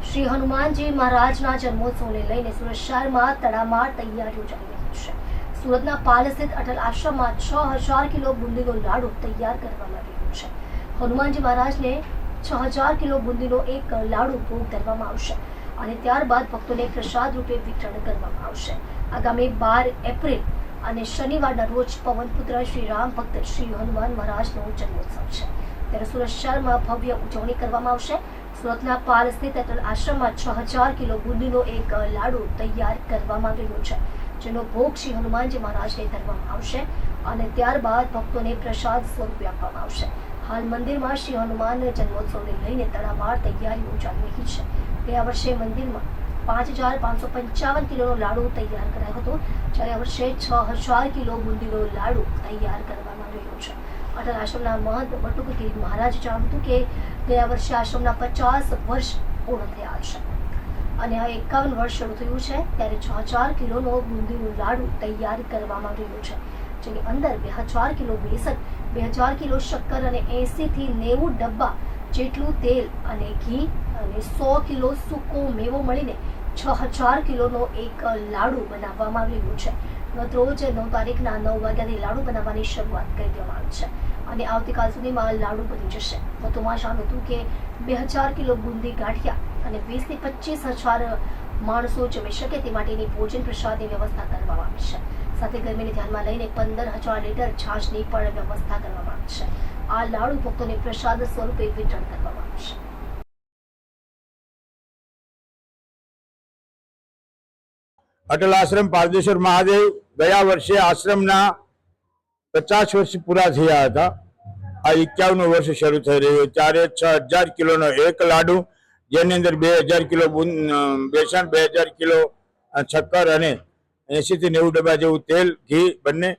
શ્રી હનુમાનજી મહારાજના જન્મોત્સવને લઈને સુરત શહેરમાં તડામાર તૈયારીઓ ચાલી રહી છે। સુરતના પાલ સ્થિત અટલ આશ્રમમાં 6000 કિલો બુંદીનો લાડુ તૈયાર કરવામાં આવ્યો છે। હનુમાનજી મહારાજને 6000 કિલો બુંદીનો એક લાડુ ભોગ ધરવામાં આવશે અને ત્યારબાદ ભક્તોને પ્રસાદ રૂપે વિતરણ કરવામાં આવશે। આગામી 12 એપ્રિલ અને શનિવારના રોજ પવનપુત્ર શ્રી રામ ભક્ત શ્રી હનુમાન મહારાજનો જન્મોત્સવ છે, ત્યારે સુરત શહેરમાં ભવ્ય ઉજવણી કરવામાં આવશે। સુરતના પાલ સ્થિત અટલ આશ્રમમાં 6000 કિલો બુંદીનો એક લાડુ તૈયાર કરવામાં આવ્યો છે, જેનો ભોગ શ્રી હનુમાનજી મહારાજને ધરવામાં આવશે અને ત્યારબાદ ભક્તોને પ્રસાદ સ્વરૂપે આપવામાં આવશે। હાલ મંદિરમાં શ્રી હનુમાન જન્મોત્સવને લઈને તડામાર તૈયારીઓ ચાલી રહી છે। ગયા વર્ષે મંદિરમાં 5555 કિલોનો લાડુ તૈયાર કરાયો હતો, જ્યારે આ વર્ષે 6000 કિલો બુંદીનો લાડુ તૈયાર કરવામાં આવ્યો છે। અટલ આશ્રમના મહંત બટુકગીરી મહારાજે જણાવ્યું હતું કે ગયા વર્ષે આશ્રમના 50 વર્ષ પૂર્ણ થયા છે અને આ 51 વર્ષ શરૂ થયું છે, ત્યારે 6000 કિલોનો બુંદીનો લાડુ તૈયાર કરવામાં આવ્યો છે, જેની અંદર 2000 કિલો બેસન, 2000 કિલો શક્કર અને 80 થી 90 ડબ્બા જેટલું તેલ અને ઘી અને 100 કિલો સૂકો મેવો મળીને 6000 કિલોનો એક લાડુ બનાવવામાં આવ્યો છે। ગત રોજ 9 તારીખના 9 વાગ્યાથી લાડુ બનાવવાની શરૂઆત કરી દેવામાં આવી છે અને આવતીકાલ સુધીમાં લાડુ બની જશે। વધુમાં જણાવ્યું હતું કે 2000 કિલો બુંદી ગાંઠિયા અને 20 થી 25000 માણસો જમી શકે તે માટેની ભોજન પ્રસાદની વ્યવસ્થા કરવામાં આવી છે। સાથે ગરમીને ધ્યાનમાં લઈને 15000 લીટર છાશની પણ વ્યવસ્થા કરવામાં આવી છે। આ લાડુ ભક્તોને પ્રસાદ સ્વરૂપે વિતરણ કરવામાં આવશે। અટલ આશ્રમ પારદેશ્વર મહાદેવ ગયા વર્ષે આશ્રમના 50 વર્ષ પૂરા થયા હતા। આ 51 વર્ષ શરૂ થઈ રહ્યું, ત્યારે 6000 કિલોનો એક લાડુ, જેની અંદર 2000 કિલો બેસન, 2000 કિલો શક્કર અને 80 થી 90 ડબ્બા જેવું તેલ, ઘી બંને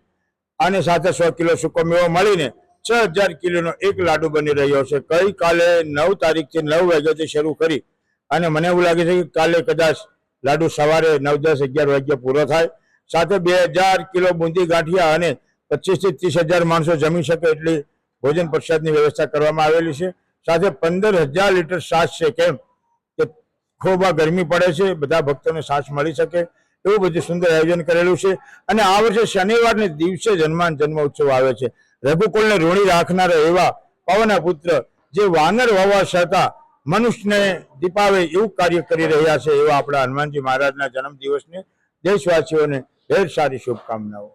અને સાથે 100 કિલો સૂકો મેવો મળીને 6000 કિલોનો એક લાડુ બની રહ્યો છે। ગઈકાલે 9 તારીખથી 9 વાગ્યાથી શરૂ કરી અને મને એવું લાગે છે કે કાલે કદાચ લાડુ સવારે 9, 10, 11 વાગ્યા પૂરો થાય। સાથે 2000 કિલો બુંદી ગાંઠિયા અને 25 થી 30000 માણસો જમી શકે એટલી ભોજન પ્રસાદની વ્યવસ્થા કરવામાં આવેલી છે। સાથે 15000 લીટર છાશ છે, કેમ કે ખૂબ ગરમી પડે છે, બધા ભક્તોને છાશ મળી શકે એવું બધું સુંદર આયોજન કરેલું છે। અને આ વર્ષે શનિવારને દિવસે હનુમાન જન્મોત્સવ આવે છે। રઘુકુળને ઋણી રાખનારા એવા પવનના પુત્ર જે વાનર હોવા છતાં મનુષ્યને દીપાવે એવું કાર્ય કરી રહ્યા છે, એવા આપણા હનુમાનજી મહારાજના જન્મદિવસને દેશવાસીઓને ઢેર સારી શુભકામનાઓ।